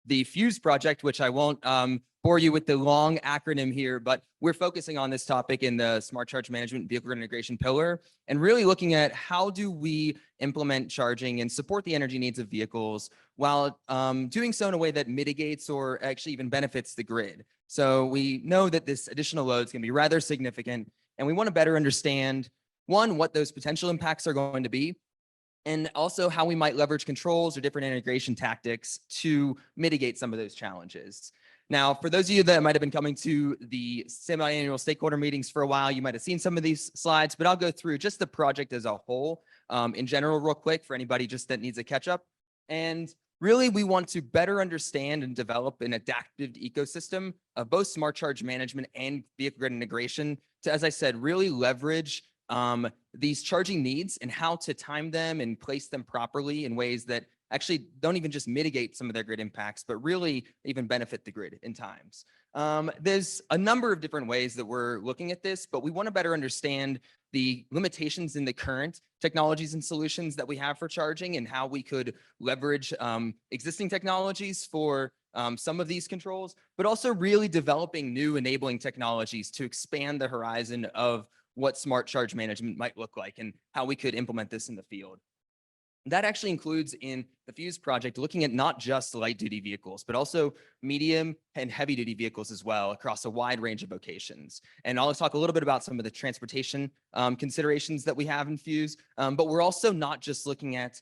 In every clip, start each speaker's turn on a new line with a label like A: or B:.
A: the FUSE project, which I won't bore you with the long acronym here, but we're focusing on this topic in the Smart Charge Management Vehicle Grid Integration pillar and really looking at how do we implement charging and support the energy needs of vehicles while doing so in a way that mitigates or actually even benefits the grid. So we know that this additional load is going to be rather significant, and we want to better understand, one, what those potential impacts are going to be, and also how we might leverage controls or different integration tactics to mitigate some of those challenges. Now, for those of you that might have been coming to the semi-annual stakeholder meetings for a while, you might have seen some of these slides, but I'll go through just the project as a whole in general real quick for anybody just that needs a catch up. And really, we want to better understand and develop an adaptive ecosystem of both smart charge management and vehicle grid integration to, as I said, really leverage these charging needs and how to time them and place them properly in ways that actually don't even just mitigate some of their grid impacts, but really even benefit the grid in times. There's a number of different ways that we're looking at this, but we want to better understand the limitations in the current technologies and solutions that we have for charging and how we could leverage existing technologies for some of these controls, but also really developing new enabling technologies to expand the horizon of what smart charge management might look like and how we could implement this in the field. That actually includes in the FUSE project, looking at not just light duty vehicles, but also medium and heavy duty vehicles as well across a wide range of vocations. And I'll talk a little bit about some of the transportation considerations that we have in FUSE, but we're also not just looking at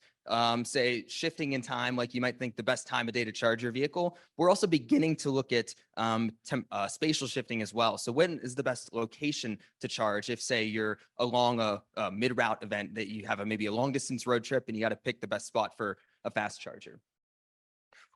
A: say shifting in time, like you might think the best time of day to charge your vehicle. We're also beginning to look at spatial shifting as well. So when is the best location to charge if, say, you're along a mid-route event that you have maybe a long distance road trip and you got to pick the best spot for a fast charger.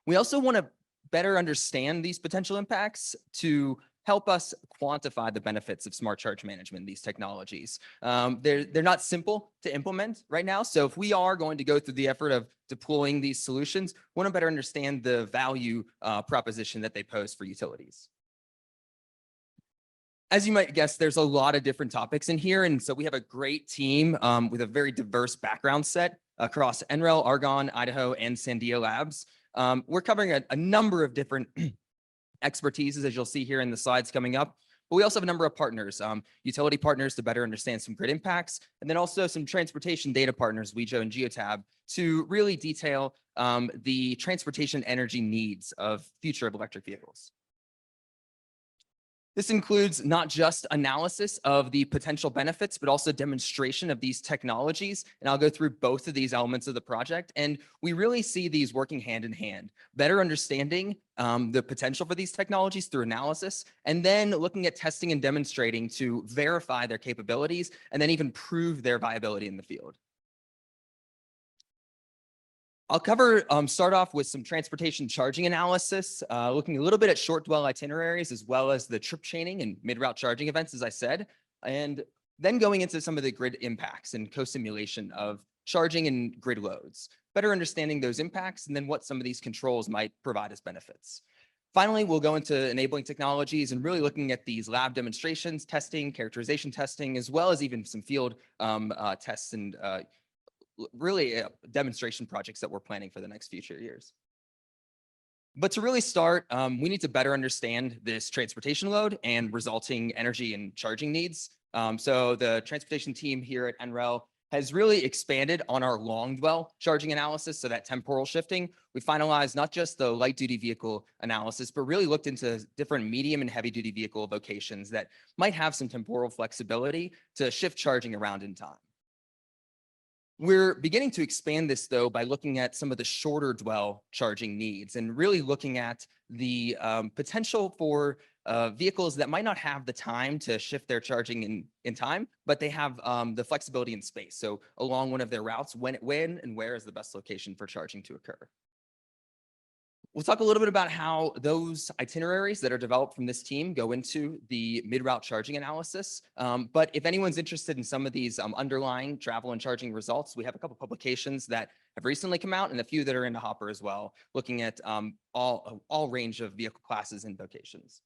A: We also want to better understand these potential impacts to help us quantify the benefits of smart charge management, these technologies. They're not simple to implement right now. So if we are going to go through the effort of deploying these solutions, we want to better understand the value proposition that they pose for utilities. As you might guess, there's a lot of different topics in here. And so we have a great team with a very diverse background set across NREL, Argonne, Idaho, and Sandia Labs. We're covering a number of different expertises, as you'll see here in the slides coming up. But we also have a number of partners, utility partners to better understand some grid impacts, and then also some transportation data partners, WEJO and Geotab, to really detail the transportation energy needs of future of electric vehicles. This includes not just analysis of the potential benefits, but also demonstration of these technologies. And I'll go through both of these elements of the project. And we really see these working hand in hand, better understanding the potential for these technologies through analysis, and then looking at testing and demonstrating to verify their capabilities, and then even prove their viability in the field. I'll start off with some transportation charging analysis, looking a little bit at short dwell itineraries, as well as the trip chaining and mid-route charging events, as I said, and then going into some of the grid impacts and co-simulation of charging and grid loads, better understanding those impacts, and then what some of these controls might provide as benefits. Finally, we'll go into enabling technologies and really looking at these lab demonstrations, testing, characterization testing, as well as even some field tests and really demonstration projects that we're planning for the next future years. But to really start, we need to better understand this transportation load and resulting energy and charging needs. So the transportation team here at NREL has really expanded on our long dwell charging analysis, so that temporal shifting. We finalized not just the light duty vehicle analysis, but really looked into different medium and heavy duty vehicle vocations that might have some temporal flexibility to shift charging around in time. We're beginning to expand this, though, by looking at some of the shorter dwell charging needs and really looking at the potential for vehicles that might not have the time to shift their charging in time, but they have the flexibility in space. So along one of their routes, when and where is the best location for charging to occur? We'll talk a little bit about how those itineraries that are developed from this team go into the mid-route charging analysis. But if anyone's interested in some of these underlying travel and charging results, we have a couple publications that have recently come out and a few that are in the hopper as well, looking at all range of vehicle classes and vocations.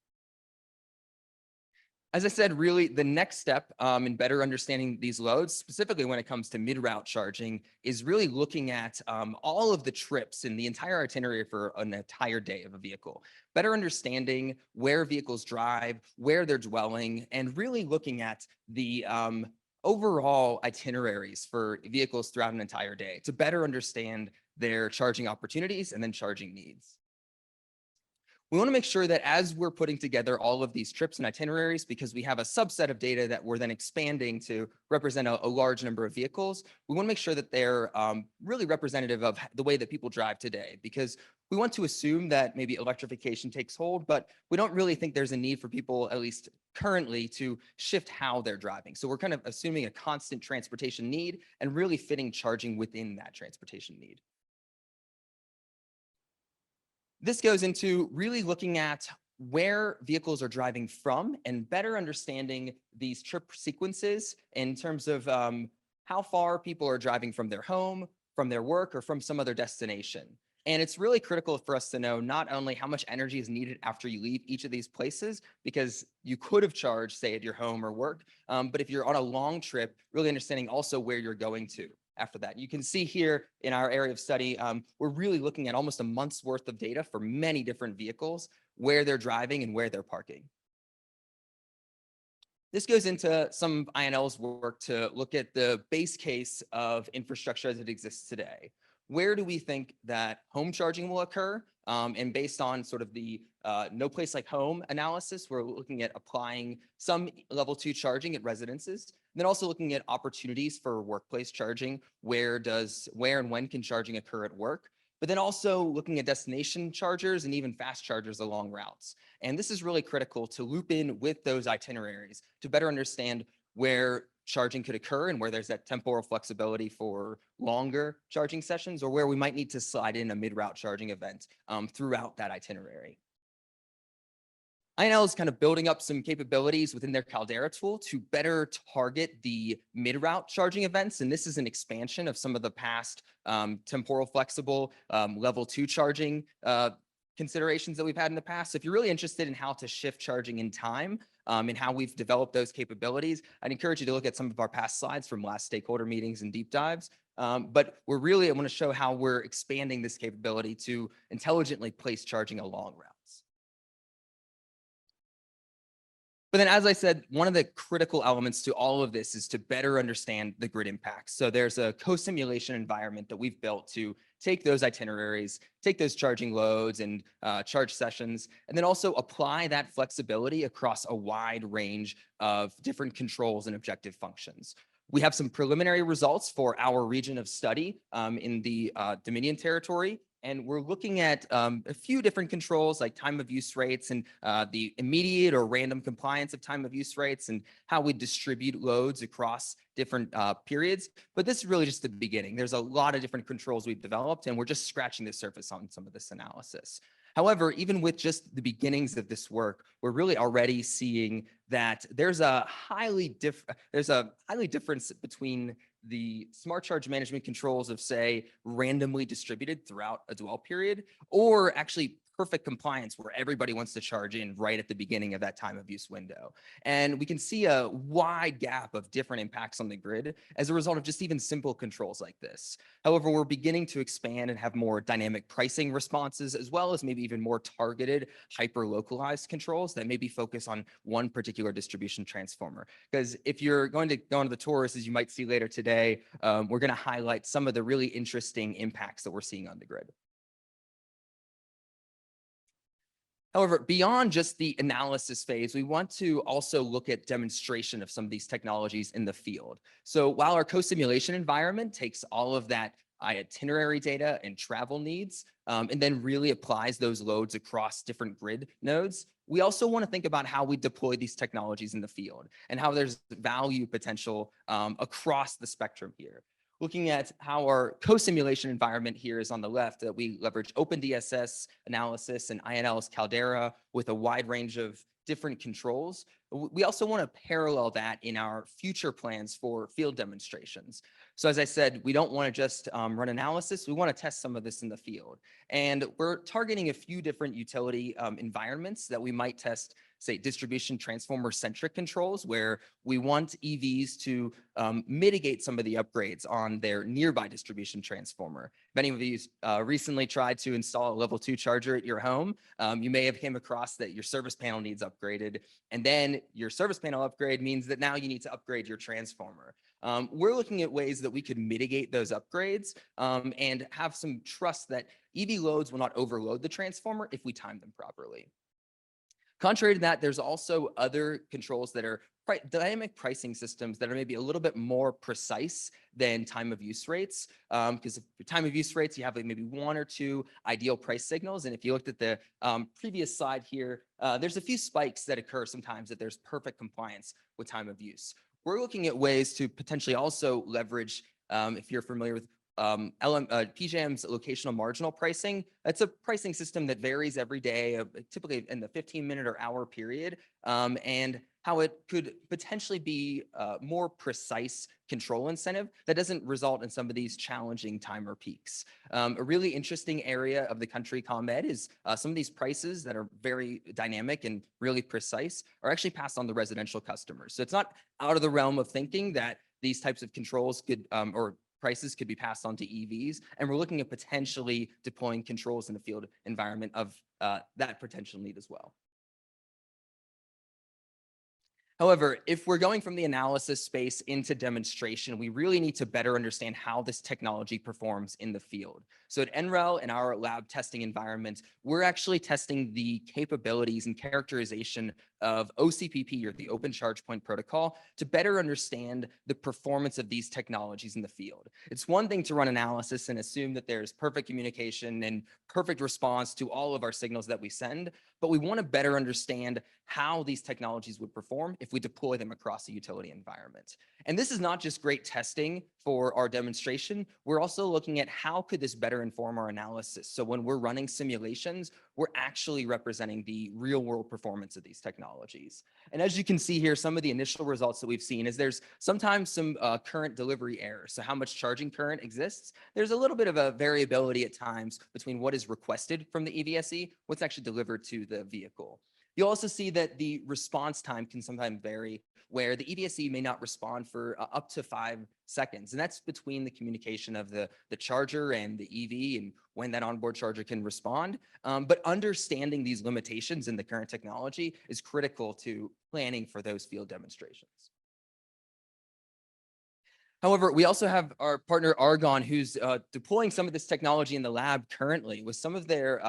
A: As I said, really the next step in better understanding these loads, specifically when it comes to mid-route charging, is really looking at all of the trips in the entire itinerary for an entire day of a vehicle. Better understanding where vehicles drive, where they're dwelling, and really looking at the overall itineraries for vehicles throughout an entire day to better understand their charging opportunities and then charging needs. We want to make sure that as we're putting together all of these trips and itineraries, because we have a subset of data that we're then expanding to represent a large number of vehicles, we want to make sure that they're really representative of the way that people drive today, because we want to assume that maybe electrification takes hold, but we don't really think there's a need for people, at least currently, to shift how they're driving. So we're kind of assuming a constant transportation need and really fitting charging within that transportation need. This goes into really looking at where vehicles are driving from and better understanding these trip sequences in terms of how far people are driving from their home, from their work, or from some other destination. And it's really critical for us to know not only how much energy is needed after you leave each of these places, because you could have charged, say, at your home or work, but if you're on a long trip, really understanding also where you're going to after that. You can see here in our area of study, we're really looking at almost a month's worth of data for many different vehicles, where they're driving and where they're parking. This goes into some of INL's work to look at the base case of infrastructure as it exists today. Where do we think that home charging will occur? And based on sort of the no place like home analysis, we're looking at applying some level 2 charging at residences. And then also looking at opportunities for workplace charging. Where and when can charging occur at work? But then also looking at destination chargers and even fast chargers along routes. And this is really critical to loop in with those itineraries to better understand where charging could occur and where there's that temporal flexibility for longer charging sessions, or where we might need to slide in a mid-route charging event throughout that itinerary. INL is kind of building up some capabilities within their Caldera tool to better target the mid-route charging events. And this is an expansion of some of the past temporal flexible level 2 charging considerations that we've had in the past. So if you're really interested in how to shift charging in time and how we've developed those capabilities, I'd encourage you to look at some of our past slides from last stakeholder meetings and deep dives. But I want to show how we're expanding this capability to intelligently place charging along routes. But then, as I said, one of the critical elements to all of this is to better understand the grid impacts. So there's a co-simulation environment that we've built to take those itineraries, take those charging loads and charge sessions, and then also apply that flexibility across a wide range of different controls and objective functions. We have some preliminary results for our region of study in the Dominion territory. And we're looking at a few different controls like time of use rates and the immediate or random compliance of time of use rates and how we distribute loads across different periods. But this is really just the beginning. There's a lot of different controls we've developed, and we're just scratching the surface on some of this analysis. However, even with just the beginnings of this work, we're really already seeing that there's a highly difference between the smart charge management controls of, say, randomly distributed throughout a dwell period, or actually perfect compliance where everybody wants to charge in right at the beginning of that time of use window. And we can see a wide gap of different impacts on the grid as a result of just even simple controls like this. However, we're beginning to expand and have more dynamic pricing responses, as well as maybe even more targeted, hyper-localized controls that maybe focus on one particular distribution transformer. Because if you're going to go on the tours, as you might see later today, we're going to highlight some of the really interesting impacts that we're seeing on the grid. However, beyond just the analysis phase, we want to also look at demonstration of some of these technologies in the field. So while our co-simulation environment takes all of that itinerary data and travel needs, and then really applies those loads across different grid nodes, we also want to think about how we deploy these technologies in the field and how there's value potential across the spectrum here. Looking at how our co-simulation environment here is on the left, that we leverage OpenDSS analysis and INL's Caldera with a wide range of different controls. We also want to parallel that in our future plans for field demonstrations. So as I said, we don't want to just run analysis. We want to test some of this in the field. And we're targeting a few different utility environments that we might test say, distribution transformer centric controls, where we want EVs to mitigate some of the upgrades on their nearby distribution transformer. If any of you recently tried to install a level 2 charger at your home, you may have came across that your service panel needs upgraded, and then your service panel upgrade means that now you need to upgrade your transformer. We're looking at ways that we could mitigate those upgrades and have some trust that EV loads will not overload the transformer if we time them properly. Contrary to that, there's also other controls that are dynamic pricing systems that are maybe a little bit more precise than time of use rates. Because time of use rates, you have like maybe 1 or 2 ideal price signals. And if you looked at the previous slide here, there's a few spikes that occur sometimes that there's perfect compliance with time of use. We're looking at ways to potentially also leverage, if you're familiar with PJM's locational marginal pricing. That's a pricing system that varies every day, typically in the 15-minute or hour period, and how it could potentially be a more precise control incentive that doesn't result in some of these challenging timer peaks. A really interesting area of the country, ComEd, is some of these prices that are very dynamic and really precise are actually passed on to residential customers. So it's not out of the realm of thinking that these types of controls could, or prices could be passed on to EVs, and we're looking at potentially deploying controls in the field environment of that potential need as well. However, if we're going from the analysis space into demonstration, we really need to better understand how this technology performs in the field. So at NREL, in our lab testing environment, we're actually testing the capabilities and characterization of OCPP, or the Open Charge Point Protocol, to better understand the performance of these technologies in the field. It's one thing to run analysis and assume that there's perfect communication and perfect response to all of our signals that we send, but we want to better understand how these technologies would perform if we deploy them across a utility environment. And this is not just great testing for our demonstration. We're also looking at how could this better inform our analysis. So when we're running simulations, we're actually representing the real world performance of these technologies. And as you can see here, some of the initial results that we've seen is there's sometimes some current delivery errors. So how much charging current exists. There's a little bit of a variability at times between what is requested from the EVSE, what's actually delivered to the vehicle. You'll also see that the response time can sometimes vary, where the EVSE may not respond for up to 5 seconds. And that's between the communication of the charger and the EV and when that onboard charger can respond. But understanding these limitations in the current technology is critical to planning for those field demonstrations. However, we also have our partner Argonne, who's deploying some of this technology in the lab currently with some of their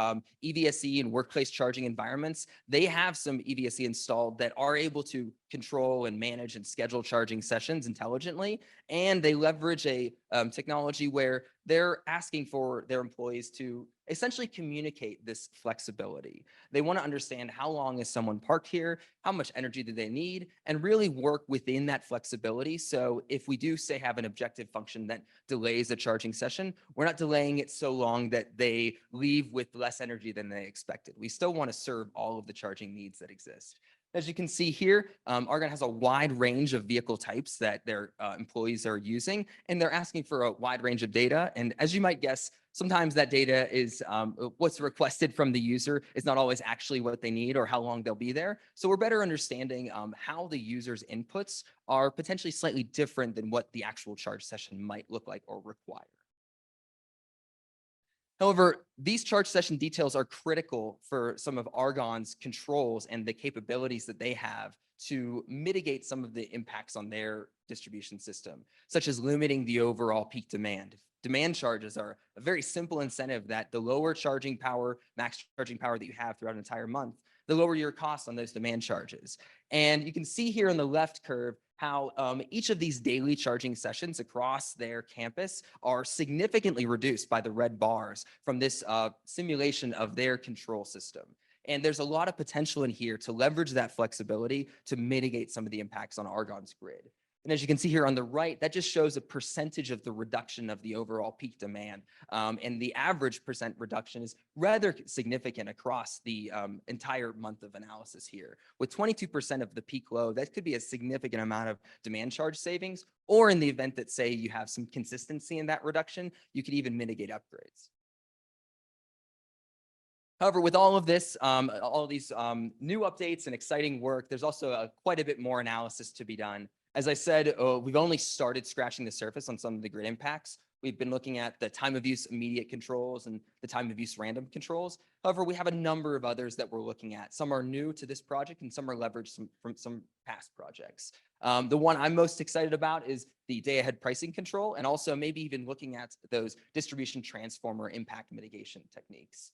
A: EVSE and workplace charging environments. They have some EVSE installed that are able to control and manage and schedule charging sessions intelligently. And they leverage a technology where they're asking for their employees to essentially communicate this flexibility. They want to understand how long is someone parked here, how much energy do they need, and really work within that flexibility. So if we do say have an objective function that delays a charging session, we're not delaying it so long that they leave with less energy than they expected. We still want to serve all of the charging needs that exist. As you can see here, Argonne has a wide range of vehicle types that their employees are using, and they're asking for a wide range of data. And as you might guess, sometimes that data is what's requested from the user is not always actually what they need or how long they'll be there. So we're better understanding how the user's inputs are potentially slightly different than what the actual charge session might look like or require. However, these charge session details are critical for some of Argonne's controls and the capabilities that they have to mitigate some of the impacts on their distribution system, such as limiting the overall peak demand. Demand charges are a very simple incentive that the lower charging power, max charging power that you have throughout an entire month, the lower your costs on those demand charges. And you can see here on the left curve how each of these daily charging sessions across their campus are significantly reduced by the red bars from this simulation of their control system. And there's a lot of potential in here to leverage that flexibility to mitigate some of the impacts on Argonne's grid. And as you can see here on the right, that just shows a percentage of the reduction of the overall peak demand. And the average percent reduction is rather significant across the entire month of analysis here. With 22% of the peak load, that could be a significant amount of demand charge savings, or in the event that, say, you have some consistency in that reduction, you could even mitigate upgrades. However, with all of this, all of these new updates and exciting work, there's also quite a bit more analysis to be done. As I said, we've only started scratching the surface on some of the grid impacts. We've been looking at the time of use immediate controls and the time of use random controls. However, we have a number of others that we're looking at. Some are new to this project and some are leveraged from some past projects. The one I'm most excited about is the day ahead pricing control, and also maybe even looking at those distribution transformer impact mitigation techniques.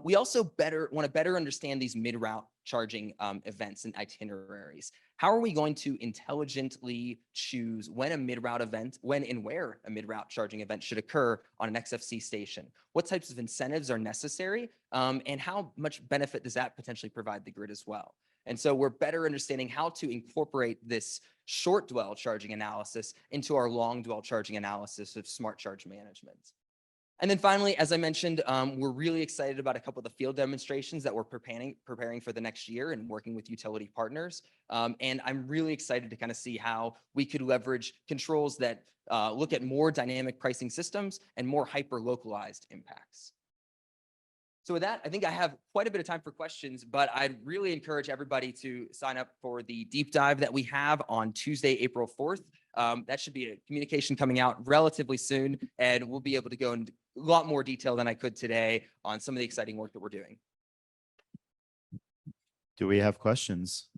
A: We also want to better understand these mid-route charging events and itineraries. How are we going to intelligently choose when a mid-route event, when and where a mid-route charging event should occur on an XFC station? What types of incentives are necessary? And how much benefit does that potentially provide the grid as well? And so we're better understanding how to incorporate this short dwell charging analysis into our long dwell charging analysis of smart charge management. And then finally, as I mentioned, we're really excited about a couple of the field demonstrations that we're preparing for the next year and working with utility partners. And I'm really excited to kind of see how we could leverage controls that look at more dynamic pricing systems and more hyper-localized impacts. So with that, I think I have quite a bit of time for questions, but I'd really encourage everybody to sign up for the deep dive that we have on Tuesday, April 4th. That should be a communication coming out relatively soon, and we'll be able to go into a lot more detail than I could today on some of the exciting work that we're doing.
B: Do we have questions?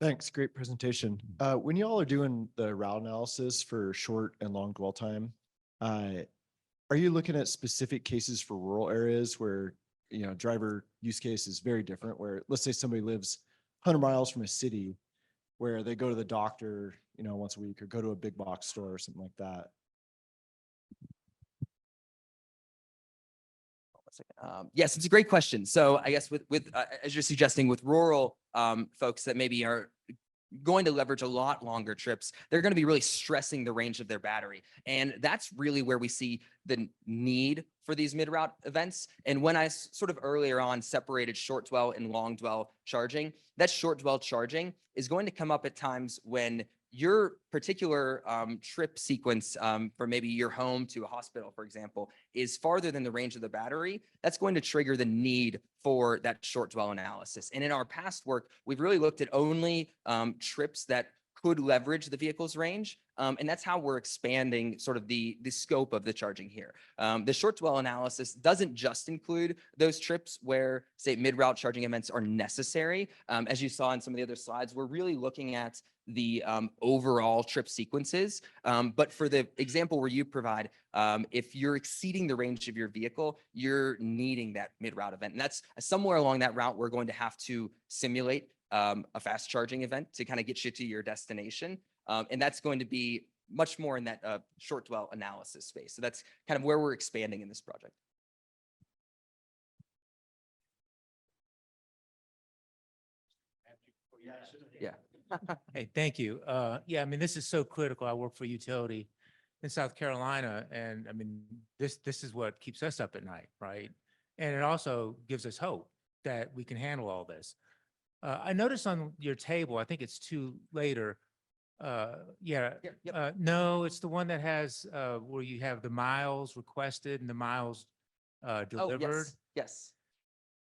C: Thanks. Great presentation. When you all are doing the route analysis for short and long dwell time, are you looking at specific cases for rural areas where, driver use case is very different, where let's say somebody lives 100 miles from a city where they go to the doctor, once a week, or go to a big box store or something like that?
A: Yes, it's a great question. So I guess with as you're suggesting, with rural folks that maybe are going to leverage a lot longer trips, they're going to be really stressing the range of their battery. And that's really where we see the need for these mid-route events. And when I sort of earlier on separated short dwell and long dwell charging, that short dwell charging is going to come up at times when your particular trip sequence for maybe your home to a hospital, for example, is farther than the range of the battery. That's going to trigger the need for that short dwell analysis. And in our past work, we've really looked at only trips that could leverage the vehicle's range. And that's how we're expanding sort of the scope of the charging here. The short dwell analysis doesn't just include those trips where, say, mid-route charging events are necessary. As you saw in some of the other slides, we're really looking at the overall trip sequences. But for the example where you provide, if you're exceeding the range of your vehicle, you're needing that mid-route event. And that's somewhere along that route, we're going to have to simulate a fast charging event to kind of get you to your destination. And that's going to be much more in that short dwell analysis space. So that's kind of where we're expanding in this project. Yeah.
D: Hey, thank you. Yeah, I mean, this is so critical. I work for a utility in South Carolina, and I mean, this is what keeps us up at night, right? And it also gives us hope that we can handle all this. I noticed on your table, I think it's two later. No, it's the one that has where you have the miles requested and the miles delivered.
A: Oh, yes.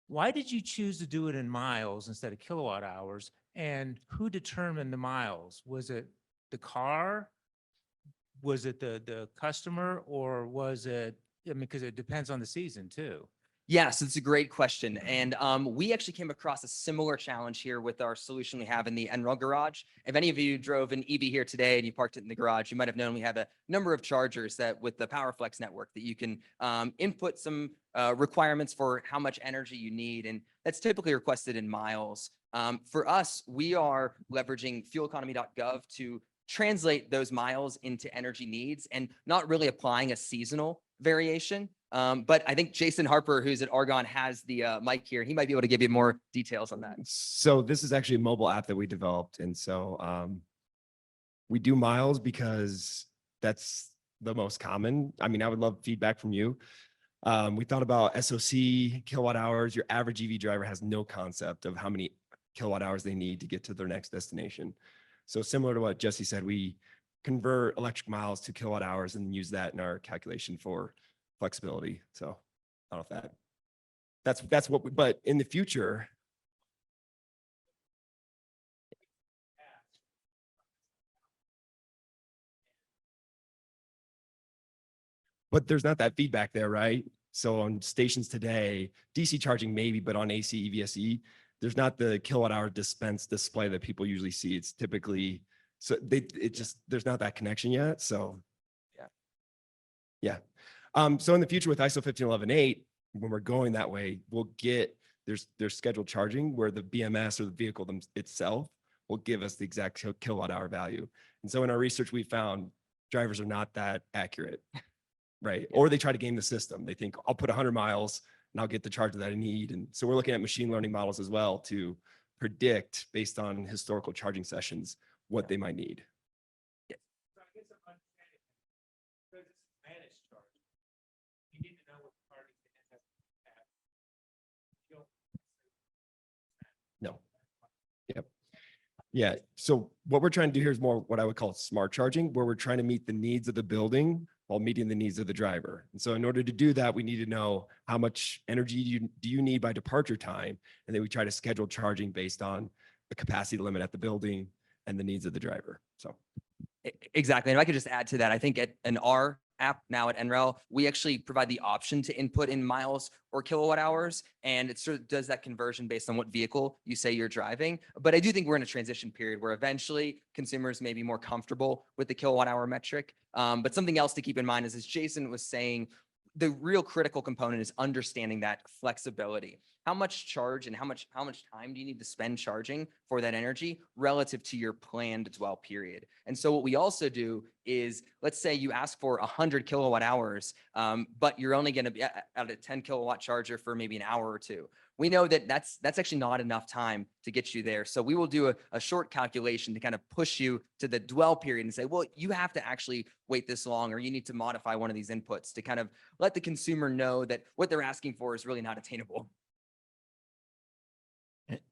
D: Why did you choose to do it in miles instead of kilowatt hours? And who determined the miles? Was it the car? Was it the customer, or was it, I mean, because it depends on the season too.
A: Yes, it's a great question. And we actually came across a similar challenge here with our solution we have in the NREL garage. If any of you drove an EV here today and you parked it in the garage, you might have known we have a number of chargers that with the PowerFlex network that you can input some requirements for how much energy you need. And that's typically requested in miles. For us, we are leveraging fueleconomy.gov to translate those miles into energy needs and not really applying a seasonal variation. But I think Jason Harper, who's at Argonne, has the mic here. He might be able to give you more details on that.
E: So this is actually a mobile app that we developed. And so we do miles because that's the most common. I mean, I would love feedback from you. We thought about SOC, kilowatt hours. Your average EV driver has no concept of how many kilowatt hours they need to get to their next destination. So similar to what Jesse said, we convert electric miles to kilowatt hours and use that in our calculation for flexibility. So I don't know if that's what, but in the future, but there's not that feedback there, right? So on stations today, DC charging maybe, but on AC, EVSE, there's not the kilowatt hour dispense display that people usually see. It's typically, so there's not that connection yet. So yeah. So in the future with ISO 15118, when we're going that way, we'll get, there's scheduled charging where the BMS or the vehicle itself will give us the exact kilowatt hour value. And so in our research, we found drivers are not that accurate. Right. Or they try to game the system. They think I'll put 100 miles and I'll get the charge that I need. And so we're looking at machine learning models as well to predict based on historical charging sessions what they might need.
D: So I guess I'm understanding, because it's managed charging, you need to know what the parties have. You don't-
E: No. Yep. Yeah. So what we're trying to do here is more what I would call smart charging, where we're trying to meet the needs of the building while meeting the needs of the driver. And so in order to do that, we need to know how much energy do you need by departure time? And then we try to schedule charging based on the capacity limit at the building and the needs of the driver. So
A: Exactly. And if I could just add to that, I think in our app now at NREL, we actually provide the option to input in miles or kilowatt hours. And it sort of does that conversion based on what vehicle you say you're driving. But I do think we're in a transition period where eventually consumers may be more comfortable with the kilowatt hour metric. But something else to keep in mind is, as Jason was saying, the real critical component is understanding that flexibility. How much charge and how much time do you need to spend charging for that energy relative to your planned dwell period? And so what we also do is, let's say you ask for 100 kilowatt hours, but you're only going to be at a 10 kilowatt charger for maybe an hour or two. We know that that's actually not enough time to get you there. So we will do a short calculation to kind of push you to the dwell period and say, well, you have to actually wait this long, or you need to modify one of these inputs to kind of let the consumer know that what they're asking for is really not attainable.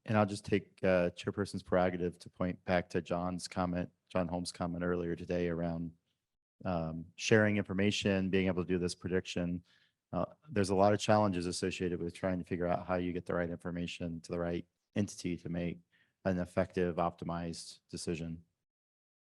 B: And I'll just take Chairperson's prerogative to point back to John Holmes' comment earlier today around sharing information, being able to do this prediction. There's a lot of challenges associated with trying to figure out how you get the right information to the right entity to make an effective, optimized decision.